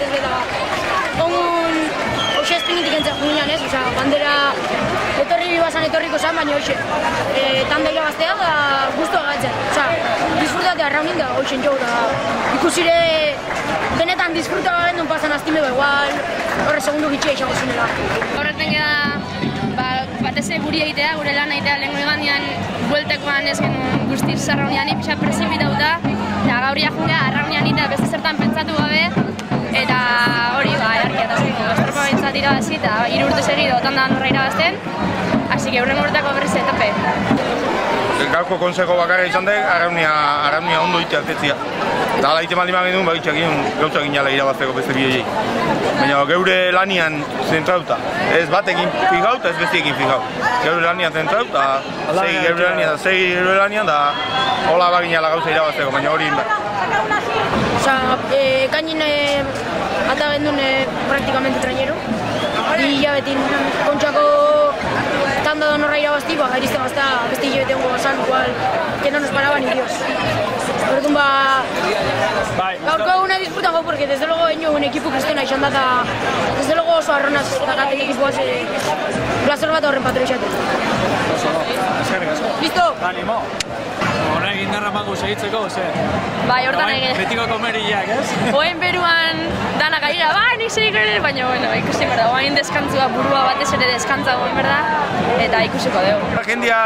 ez beda. Ongun, hoxe espinitik entzak junean ez, oza, bandera etorri bibazan etorriko zan, baina hoxe. Tanda irabaztea da guztua gatzen. Oza, disfrutatea raunin da, hoxen jau da. Ikusire benetan disfruta garen duen pasan aztime da igual, horre segundu gitxia izango zunela. Horretzen gara, batez guri egitea, gure lan egitea lehenko egandian bueltekoan ez genuen guztiz arraunian pixa presipitauta, eta gaur jagungea arraunian eta beste zertan pentsatu gabe, eta hori eharkia eta zeko estropa bentsat irabazi eta 3 urte segido tanda norra irabazten, así que hurrengo urteko berriz etape. Gaurko konseko bakarra izan dek, arraunia ondo itea tetzia. Eta ala ite maldima genuen, bagitxak gauza ginala irabazteko beste bideei. Baina geure lanian zentrauta. Ez batekin figauta, ez bestiekin figau. Geure lanian zentrauta, segi geure lanian, da hola baginala gauza irabazteko, baina hori inda. Osa, ekainin ata gendun praktikamente trainero. Hilabetin kontxako tanda da norra irabazti, gairizten bazta beste hilabete hongo bazan, igual, que no nos paraba ni Dios. Orduan gaurko eguna disputan gau, porque desde luego egin un ekipu kristena izan da, desde luego oso arronaz dakaten ekipuaz plazor bat horren patro izaten. Listo! Animo! Horrek indarra mango segitzeko, ze? Bai, hortan egin. Betiko komeriak, ez? Oen beruan danak aira, nik segiko ere, baina, bueno, ikusi berda, oain deskantzua burua batez ere deskantza goen berda, eta ikusiko dugu. Jendia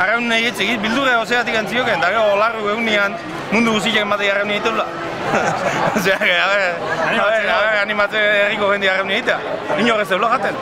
arraun nahi etzegit, bildure ozeatik antzioken, eta gero larru egunean mundu guztiak ematea arraun nahi etorla. Osea, animatze erriko jendia arraun nahi egitea. Inork ez zeula jaten.